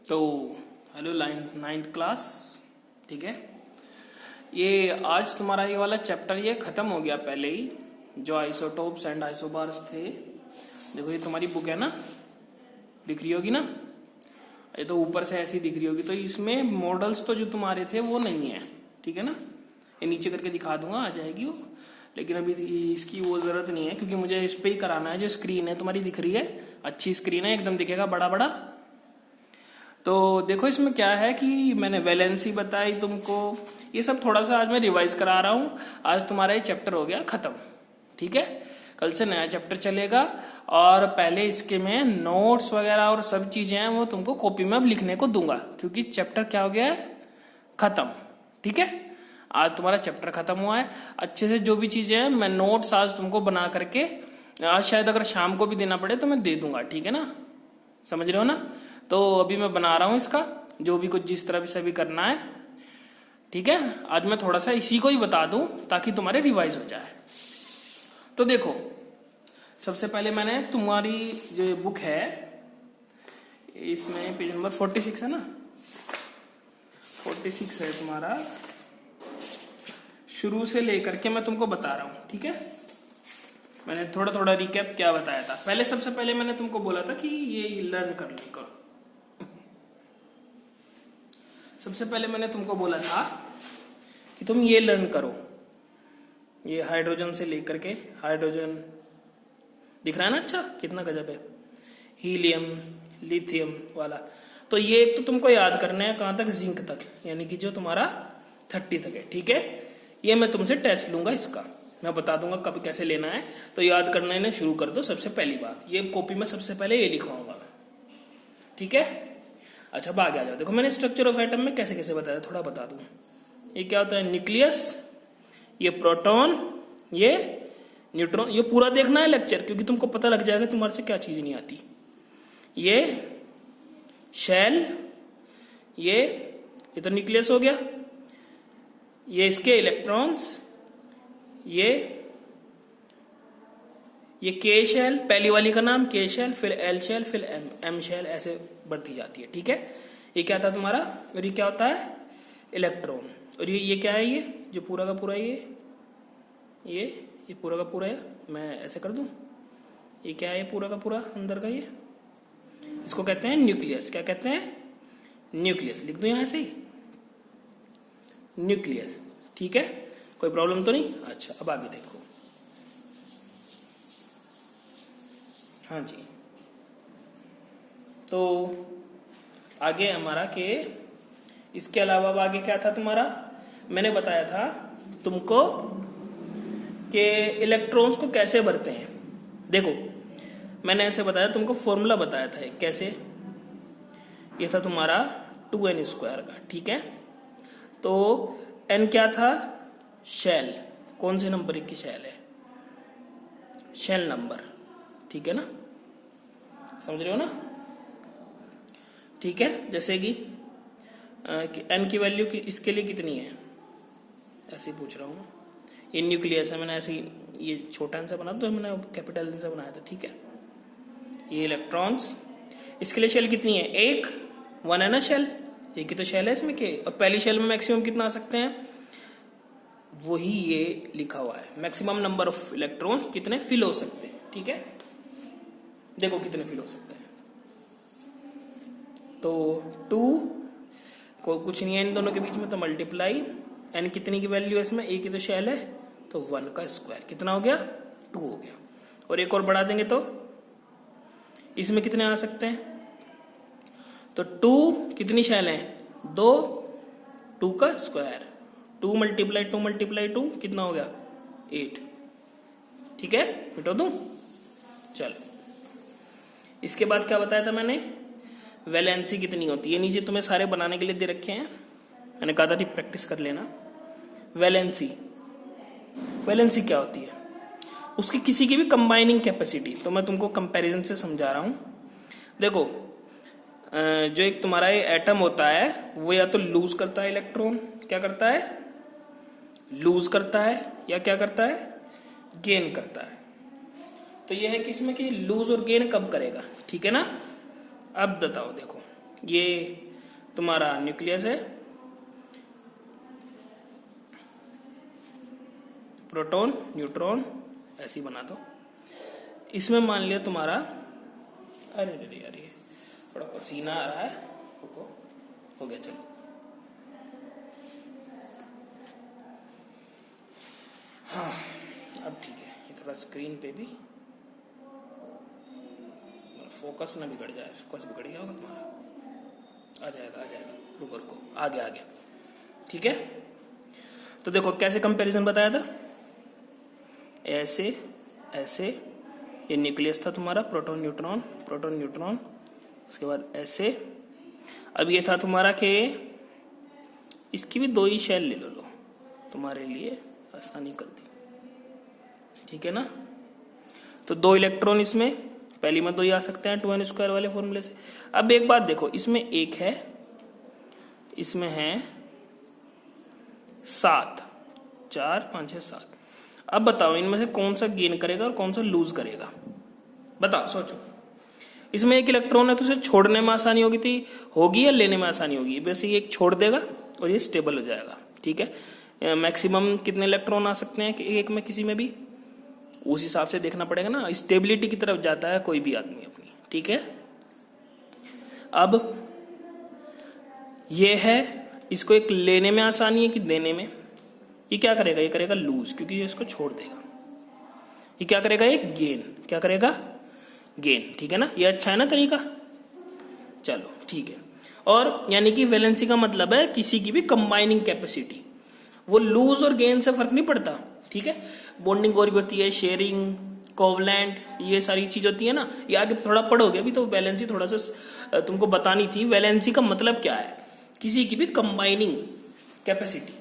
तो hello ninth class. ठीक है, ये आज तुम्हारा ये वाला चैप्टर ये खत्म हो गया पहले ही, जो आइसोटोप्स एंड आइसोबार्स थे। देखो ये तुम्हारी बुक है ना, दिख रही होगी ना, ये तो ऊपर से ऐसी दिख रही होगी। तो इसमें मॉडल्स तो जो तुम्हारे थे वो नहीं है, ठीक है ना। ये नीचे करके दिखा दूंगा, आ जाएगी वो, लेकिन अभी इसकी वो जरूरत नहीं है क्योंकि मुझे इस पे ही कराना है। जो स्क्रीन है तुम्हारी दिख रही है, अच्छी स्क्रीन है, एकदम दिखेगा बड़ा बड़ा। तो देखो इसमें क्या है कि मैंने वैलेंसी बताई तुमको, ये सब थोड़ा सा आज मैं रिवाइज करा रहा हूँ। आज तुम्हारा ये चैप्टर हो गया खत्म, ठीक है। कल से नया चैप्टर चलेगा और पहले इसके में नोट्स वगैरह और सब चीजें हैं वो तुमको कॉपी में अब लिखने को दूंगा, क्योंकि चैप्टर क्या हो गया है, खत्म। ठीक है, आज तुम्हारा चैप्टर खत्म हुआ है। अच्छे से जो भी चीजें हैं मैं नोट्स आज तुमको बना करके, आज शायद अगर शाम को भी देना पड़े तो मैं दे दूंगा, ठीक है ना, समझ रहे हो ना। तो अभी मैं बना रहा हूं इसका, जो भी कुछ जिस तरह से भी करना है, ठीक है। आज मैं थोड़ा सा इसी को ही बता दूं ताकि तुम्हारे रिवाइज हो जाए। तो देखो, सबसे पहले मैंने तुम्हारी जो ये बुक है, इसमें पेज नंबर 46 है ना, 46 है तुम्हारा। शुरू से लेकर के मैं तुमको बता रहा हूं, ठीक है। मैंने थोड़ा थोड़ा रिकैप क्या बताया था। पहले सबसे पहले मैंने तुमको बोला था कि ये लर्न कर लो। सबसे पहले मैंने तुमको बोला था कि तुम ये लर्न करो, ये हाइड्रोजन से लेकर के, हाइड्रोजन दिख रहा है ना, अच्छा कितना गजब है, हीलियम, लिथियम वाला। तो ये एक तो तुमको याद करना है कहां तक, जिंक तक, यानी कि जो तुम्हारा 30 तक है, ठीक है। ये मैं तुमसे टेस्ट लूंगा, इसका मैं बता दूंगा कब कैसे लेना है। तो याद करना इन्हें शुरू कर दो। सबसे पहली बात, ये कॉपी में सबसे पहले ये लिखवाऊंगा, ठीक है। अच्छा अब आगे आ जाओ। देखो मैंने स्ट्रक्चर ऑफ एटम में कैसे कैसे बताया, थोड़ा बता दूं। ये क्या होता है, न्यूक्लियस, ये प्रोटॉन, ये न्यूट्रॉन। ये पूरा देखना है लेक्चर, क्योंकि तुमको पता लग जाएगा तुम्हारे से क्या चीज नहीं आती। ये शेल, ये तो न्यूक्लियस हो गया, ये इसके इलेक्ट्रॉन्स, ये के शेल, पहली वाली का नाम के शेल, फिर एल शेल, फिर एम शेल, ऐसे बढ़ती जाती है, ठीक है। ये क्या था तुम्हारा, और ये क्या होता है, इलेक्ट्रॉन। और ये क्या है, ये जो पूरा का पूरा, ये पूरा का पूरा है, मैं ऐसे कर दूं, ये क्या है, ये पूरा का पूरा अंदर का, ये इसको कहते हैं न्यूक्लियस। क्या कहते हैं, न्यूक्लियस। लिख दो यहां से ही, न्यूक्लियस, ठीक है। कोई प्रॉब्लम तो नहीं। अच्छा अब आगे देखो, हाँ जी। तो आगे हमारा के इसके अलावा अब आगे क्या था तुम्हारा, मैंने बताया था तुमको कि इलेक्ट्रॉन्स को कैसे भरते हैं। देखो मैंने ऐसे बताया, तुमको फॉर्मूला बताया था कैसे, ये था तुम्हारा 2n² का, ठीक है। तो n क्या था, शेल, कौन से नंबर की शेल है, शेल नंबर, ठीक है ना, समझ रहे हो ना, ठीक है। जैसे कि n की वैल्यू की इसके लिए कितनी है, ऐसे ही पूछ रहा हूँ। ये न्यूक्लियस है, मैंने ऐसे ये छोटा n से बना तो मैंने कैपिटल n से बनाया था, ठीक है। ये इलेक्ट्रॉन्स, इसके लिए शेल कितनी है, एक, 1 है ना शेल, एक ही तो शेल है इसमें के। और पहली शेल में मैक्सिमम कितना आ सकते हैं, वही ये लिखा हुआ है, मैक्सिमम नंबर ऑफ इलेक्ट्रॉन्स कितने फिल हो सकते हैं, ठीक है। देखो कितने फिल हो सकते हैं, तो 2 को कुछ नहीं है इन दोनों के बीच में, तो मल्टीप्लाई n कितनी की वैल्यू है इसमें, एक ही तो शेल है, तो 1 का स्क्वायर कितना हो गया, 2 हो गया। और एक और बढ़ा देंगे तो इसमें कितने आ सकते हैं, तो 2 कितनी शेल है, 2, 2 का स्क्वायर, 2 मल्टीप्लाई 2 मल्टीप्लाई 2 कितना हो गया, 8, ठीक है। मिटो दूं, चलो। इसके बाद क्या बताया था मैंने, वैलेंसी कितनी होती है, नीचे तुम्हें सारे बनाने के लिए दे रखे हैं, मैंने कहा था कि प्रैक्टिस कर लेना। वैलेंसी, वैलेंसी क्या होती है, उसकी किसी की भी कंबाइनिंग कैपेसिटी। तो मैं तुमको कंपैरिजन से समझा रहा हूं। देखो जो एक तुम्हारा ये एटम होता है वो या तो लूज करता है इलेक्ट्रॉन, क्या करता है, लूज करता है, या क्या करता है, गेन करता है। तो यह है कि इसमें कि लूज और गेन कब करेगा, ठीक है ना। अब बताओ, देखो ये तुम्हारा न्यूक्लियस है, प्रोटॉन न्यूट्रॉन ऐसे ही बना दो। इसमें मान लिया तुम्हारा, अरे अरे यार ये थोड़ा पसीना आ रहा है, रुको, हो गया चलो। हाँ अब ठीक है, ये थोड़ा स्क्रीन पे भी फोकस ना बिगड़ जाए, फोकस बिगड़ गया होगा तुम्हारा, आ जाएगा रुको रुको, आ गया ठीक है। तो देखो कैसे कंपैरिजन बताया था, ऐसे ऐसे, ये न्यूक्लियस था तुम्हारा, प्रोटॉन न्यूट्रॉन, उसके बाद ऐसे। अब ये था तुम्हारा कि इसकी भी 2 ही शेल ले लो, तुम्हारे लिए आसानी कर दी, ठीक है ना। तो 2 इलेक्ट्रॉन इसमें, पहली में 2 ही आ सकते हैं 2n² वाले फॉर्मूले से। अब एक बात देखो, इसमें 1 है, इसमें है 7, 4 5 6 7। अब बताओ इनमें से कौन सा गेन करेगा और कौन सा लूज करेगा, बताओ सोचो। इसमें 1 इलेक्ट्रॉन है तो उसे छोड़ने में आसानी होगी या लेने में आसानी होगी? वैसे ये एक छोड़ देगा और ये स्टेबल हो जाएगा, ठीक है। मैक्सिमम कितने इलेक्ट्रॉन आ सकते हैं एक में, किसी में भी उस हिसाब से देखना पड़ेगा ना, स्टेबिलिटी की तरफ जाता है कोई भी आदमी अपनी, ठीक है। अब ये है, इसको एक लेने में आसानी है कि देने में? ये क्या करेगा, ये करेगा लूज, क्योंकि ये इसको छोड़ देगा। ये क्या करेगा, ये गेन, क्या करेगा, गेन, ठीक है ना। ये अच्छा है ना तरीका, चलो ठीक है। और यानी कि वैलेंसी का मतलब है किसी की भी कंबाइनिंग कैपेसिटी, वो लूज और गेन से फर्क नहीं पड़ता, ठीक है। बॉन्डिंग और भी होती है, शेयरिंग, कोवलेंट, ये सारी चीज होती है ना, ये आगे थोड़ा पढ़ोगे अभी, तो वैलेंसी थोड़ा सा तुमको बतानी थी। वैलेंसी का मतलब क्या है, किसी की भी कंबाइनिंग कैपेसिटी,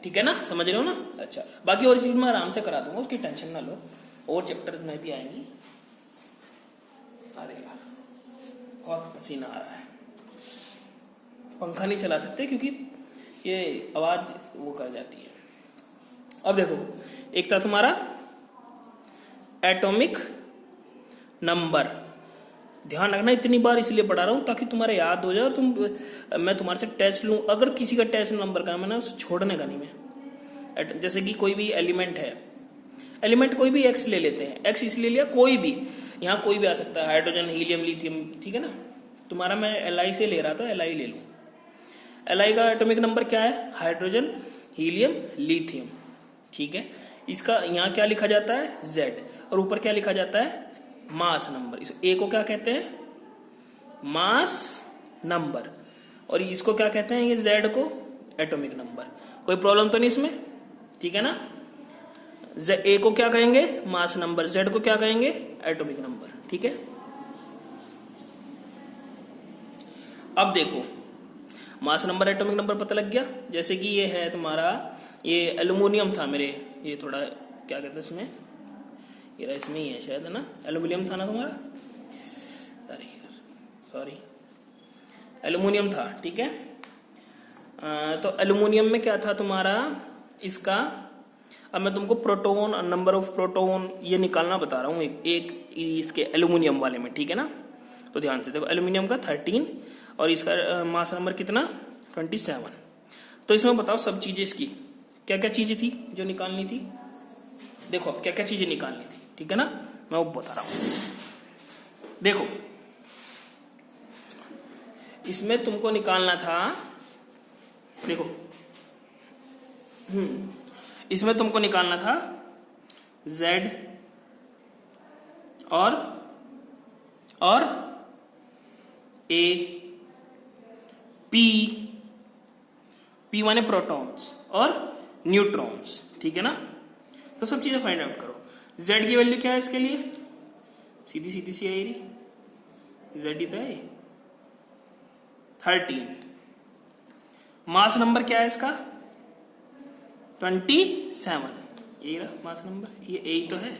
ठीक है ना, समझ रहे हो ना। अच्छा, बाकी और चीज मैं आराम से करा दूंगा, उसकी टेंशन ना लो, और चैप्टर में भी आएंगी। अरे यार बहुत पसीना आ रहा है, पंखा नहीं चला सकते क्योंकि ये आवाज वो कर जाती है। अब देखो, एक था तुम्हारा एटॉमिक नंबर, ध्यान रखना, इतनी बार इसलिए पढ़ा रहा हूं ताकि तुम्हारे याद हो जाए, और मैं तुम्हारे से टेस्ट लूं। अगर किसी का टेस्ट नंबर का मैंने उसे छोड़ने का नहीं मैं, जैसे कि कोई भी एलिमेंट है, एलिमेंट कोई भी एक्स ले लेते हैं, एक्स इसलिए लिया, कोई भी, यहाँ कोई भी आ सकता है, हाइड्रोजन, हीलियम, लिथियम, ठीक है ना। तुम्हारा मैं Li से ले रहा था, Li ले लूं। Li का एटॉमिक नंबर क्या है, हाइड्रोजन, हीलियम, लिथियम, ठीक है। इसका यहाँ क्या लिखा जाता है, Z, और ऊपर क्या लिखा जाता है, मास नंबर। इस A को क्या कहते हैं, मास नंबर, और इसको क्या कहते हैं, ये Z को एटॉमिक नंबर। कोई प्रॉब्लम तो नहीं इसमें, ठीक है ना। A को क्या कहेंगे, मास नंबर, Z को क्या कहेंगे, एटॉमिक नंबर, ठीक है। अब देखो, मास नंबर, एटॉमिक नंबर पता लग गया। जैसे कि ये है तुम्हारा, ये एल्युमिनियम था मेरे, ये थोड़ा क्या कहते हैं इसमें, ये इसमें ही है शायद, है ना, एल्युमिनियम था ना तुम्हारा, अरे यार सॉरी, एल्युमिनियम था, ठीक है। तो एल्युमिनियम में क्या था तुम्हारा, इसका, अब मैं तुमको प्रोटॉन, नंबर ऑफ प्रोटॉन ये निकालना बता रहा हूँ एक इसके एल्युमिनियम वाले में, ठीक है ना। तो ध्यान से देखो, एल्युमिनियम का 13 और इसका मास नंबर कितना, 27। तो इसमें बताओ सब चीजें इसकी क्या क्या चीजें थी जो निकालनी थी। देखो अब क्या क्या चीजें निकालनी थी, ठीक है ना, मैं वो बता रहा हूं। देखो इसमें तुमको निकालना था, देखो इसमें तुमको निकालना था Z और A, P माने प्रोटॉन्स और न्यूट्रॉन्स, ठीक है ना। तो सब चीजें फाइंड आउट करो। Z की वैल्यू क्या है इसके लिए, सीधी सीधी सी आई रही, Z ही तो है 13। मास नंबर क्या है इसका, 27, यही रहा मास नंबर, ये A ही तो है,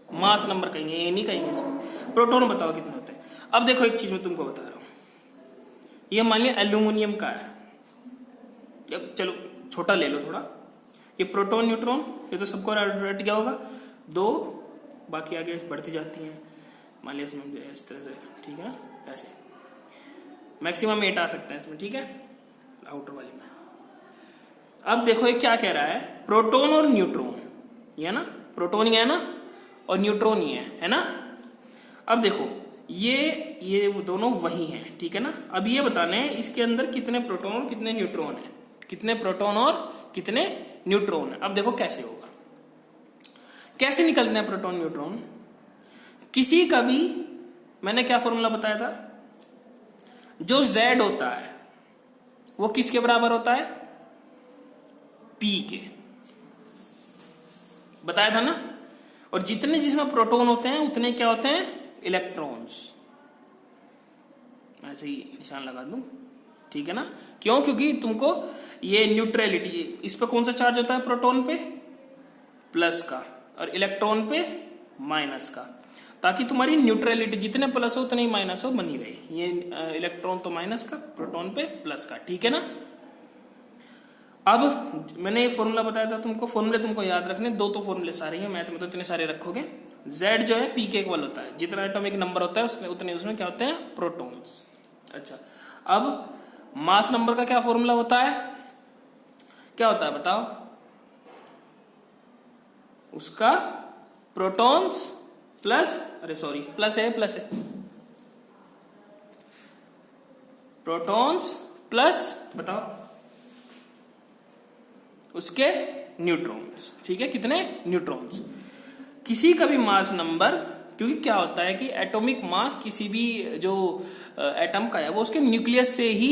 मास नंबर कहेंगे, ए नहीं कहेंगे इसको। प्रोटॉन बताओ कितने होते हैं। अब देखो एक चीज मैं तुमको बता रहा हूं, ये मान लिया एल्यूमिनियम का है, चलो छोटा ले लो थोड़ा, ये प्रोटॉन न्यूट्रॉन, ये तो सबको रट गया होगा, 2 बाकी आगे बढ़ती जाती हैं, मान लिया इसमें इस तरह से, ठीक है ना, ऐसे। मैक्सिमम 8 आ सकते हैं इसमें, ठीक है, आउटर वाली में। अब देखो ये क्या कह रहा है, प्रोटॉन और न्यूट्रॉन, ये ना प्रोटॉन ही है ना और न्यूट्रॉन ही है ना। अब देखो ये दोनों वही हैं, ठीक है ना। अब ये बताने हैं इसके अंदर कितने प्रोटॉन और कितने न्यूट्रॉन है, कितने प्रोटॉन और कितने न्यूट्रॉन है। अब देखो कैसे होगा, कैसे निकलते हैं प्रोटॉन न्यूट्रॉन। किसी का भी, मैंने क्या फॉर्मूला बताया था, जो Z होता है वो किसके बराबर होता है, P के, बताया था ना। और जितने जिसमें प्रोटॉन होते हैं उतने क्या होते हैं, इलेक्ट्रॉन्स। मैं ऐसे ही निशान लगा दूं, ठीक है ना। क्यों, क्योंकि तुमको ये न्यूट्रलिटी, इस पे कौन सा चार्ज होता है, प्रोटॉन पे प्लस का और इलेक्ट्रॉन पे माइनस का, ताकि तुम्हारी न्यूट्रलिटी जितने प्लस हो उतने ही माइनस हो बनी रहे। ये इलेक्ट्रॉन तो माइनस का, प्रोटॉन पे प्लस का, ठीक है ना। अब मैंने ये फॉर्मूला बताया था तुमको, फॉर्मूले तुमको याद रखने, दो तो फॉर्मूले सारे हैं, मैथ में तो इतने सारे रखोगे। Z जो है P के इक्वल होता है, जितना एटॉमिक नंबर होता है उतने उसमें क्या होते हैं, प्रोटॉन्स। अच्छा, अब मास नंबर का क्या फॉर्मूला होता है, क्या होता है बताओ, उसका प्रोटॉन्स प्लस, अरे सॉरी प्लस है प्रोटॉन्स प्लस बताओ उसके न्यूट्रॉन्स, ठीक है, कितने न्यूट्रॉन्स। किसी का भी मास नंबर, क्योंकि क्या होता है कि एटॉमिक मास किसी भी जो एटम का है वो उसके न्यूक्लियस से ही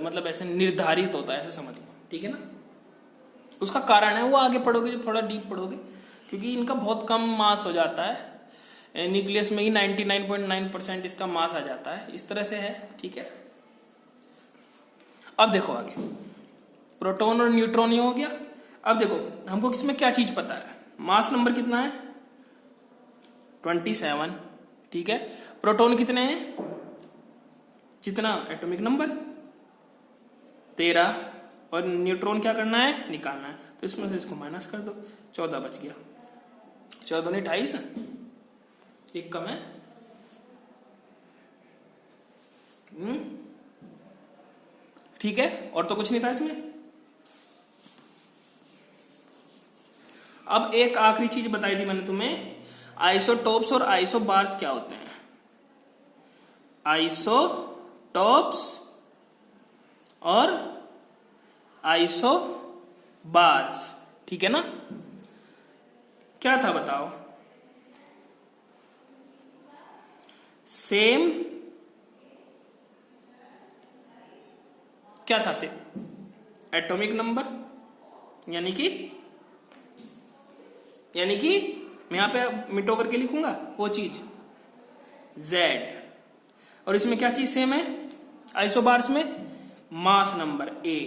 मतलब ऐसे निर्धारित होता है, ऐसे समझ लो, ठीक है ना। उसका कारण है वो आगे पढ़ोगे, जो थोड़ा डीप पढ़ोगे, क्योंकि इनका बहुत कम मास हो जाता है, न्यूक्लियस में ही 99.9% इसका मास आ जाता है, इस तरह से है, ठीक है। अब देखो आगे, प्रोटॉन और न्यूट्रॉन ये हो गया। अब देखो हमको किसमें क्या चीज पता है, मास नंबर कितना है 27, ठीक है। प्रोटॉन कितने हैं, जितना एटॉमिक नंबर 13, और न्यूट्रॉन क्या करना है, निकालना है, तो इसमें से इसको माइनस कर दो, 14 बच गया, 14 नहीं 28, एक कम है, ठीक है। और तो कुछ नहीं था इसमें। अब एक आखिरी चीज बताई थी मैंने तुम्हें, आइसोटोप्स और आइसोबार्स क्या होते हैं। आइसोटोप्स और आइसोबार्स, ठीक है ना। क्या था बताओ, सेम, क्या था सेम, एटॉमिक नंबर, यानी कि मैं यहां पे मिटो करके लिखूंगा वो चीज Z, और इसमें क्या चीज सेम है, आइसोबार्स में मास नंबर A,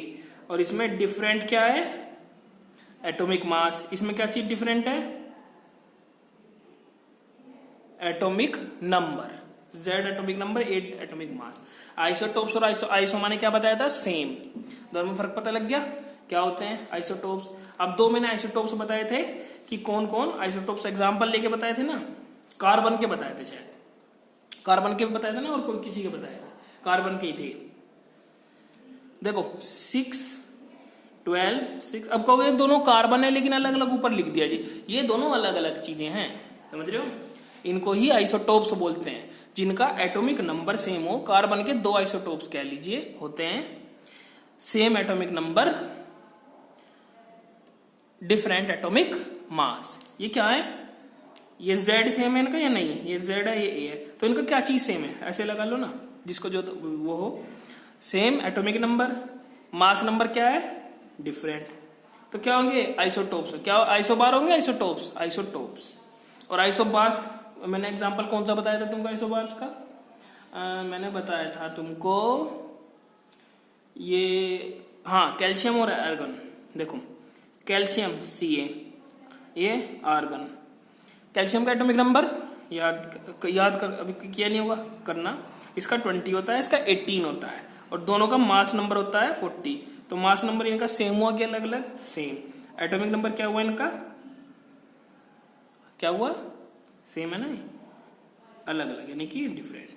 और इसमें डिफरेंट क्या है, एटॉमिक मास। इसमें क्या चीज डिफरेंट है, atomic number, Z atomic number, A atomic mass. Isotopes और आइसो माने क्या बताया था, सेम, दोनों में फर्क पता लग गया, क्या होते हैं आइसोटोप्स। अब दो मैंने आइसोटोप्स बताए थे कि कौन कौन आइसोटोप्स, एग्जांपल लेके बताए थे ना, कार्बन के बताए थे, शायद कार्बन के बताए थे ना, और कोई किसी के बताए थे, कार्बन के ही थे। देखो 6, 12, 6, अब कहोगे दोनों कार्बन है लेकिन अलग अलग ऊपर लिख दिया जी, ये दोनों अलग अलग चीजें हैं, समझ रहे हो। इनको ही आइसोटोप्स बोलते हैं, जिनका एटॉमिक नंबर सेम हो। कार्बन के दो आइसोटोप्स कह लीजिए होते हैं, same atomic number, different atomic mass. ये क्या है, ये Z सेम है इनका या नहीं, ये Z है ये A है, तो इनका क्या चीज सेम है, ऐसे लगा लो ना, जिसको जो वो हो, same atomic number, mass number क्या है डिफरेंट, तो क्या होंगे आइसोटोप्स। क्या आइसोबार होंगे, आइसोटोप्स। और आइसोबार्स मैंने एग्जांपल कौन सा बताया था तुमको आइसोबार्स का, मैंने बताया था तुमको ये, हाँ, कैल्शियम और आर्गन। देखो कैल्शियम Ca, ये आर्गन, कैल्शियम का एटॉमिक नंबर याद कर, अभी किया नहीं होगा करना, इसका 20 होता है, इसका 18 होता है, और दोनों का मास नंबर होता है 40। तो मास नंबर इनका सेम हुआ कि अलग अलग, सेम। एटॉमिक नंबर क्या हुआ इनका, क्या हुआ, सेम है ना, अलग अलग यानी कि डिफरेंट।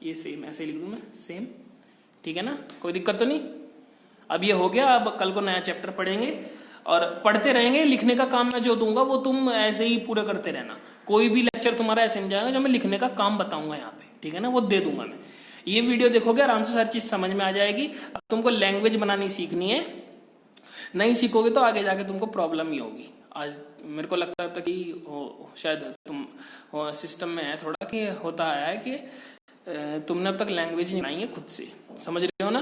ये सेम ऐसे लिख दूं मैं, सेम ठीक है ना, कोई दिक्कत तो नहीं। अब ये हो गया, अब कल को नया चैप्टर पढ़ेंगे और पढ़ते रहेंगे। लिखने का काम मैं जो दूंगा वो तुम ऐसे ही पूरा करते रहना। कोई भी लेक्चर तुम्हारा ऐसे नहीं जाएगा जो मैं लिखने का काम बताऊंगा यहाँ पे, ठीक है ना, वो दे दूंगा मैं। ये वीडियो देखोगे आराम से हर चीज समझ में आ जाएगी। अब तुमको लैंग्वेज बनानी सीखनी है, नहीं सीखोगे तो आगे जाके तुमको प्रॉब्लम ही होगी। आज मेरे को लगता था कि शायद तुम सिस्टम में है थोड़ा कि होता है कि तुमने अब तक लैंग्वेज नहीं बनाई है खुद से, समझ रहे हो ना,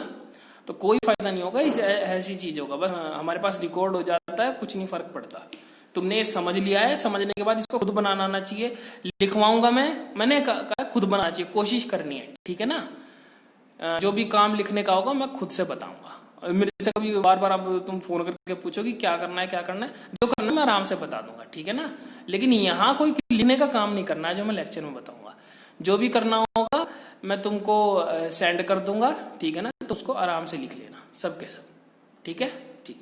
तो कोई फायदा नहीं होगा। इस ऐसी चीज होगा, बस हमारे पास रिकॉर्ड हो जाता है, कुछ नहीं फर्क पड़ता। तुमने ये समझ लिया है, समझने के बाद इसको खुद बनाना आना चाहिए। लिखवाऊंगा मैंने कहा खुद बनाना चाहिए, कोशिश करनी है, ठीक है ना। जो भी काम लिखने का होगा मैं खुद से बताऊंगा। और मेरे से कभी बार बार अब तुम फोन करके पूछोगे क्या करना है क्या करना है, जो करना है मैं आराम से बता दूंगा, ठीक है ना। लेकिन यहाँ कोई लिखने का काम नहीं करना है जो मैं लेक्चर में बताऊंगा। जो भी करना होगा मैं तुमको सेंड कर दूंगा, ठीक है ना, तो उसको आराम से लिख लेना सब के सब, ठीक है। ठीक।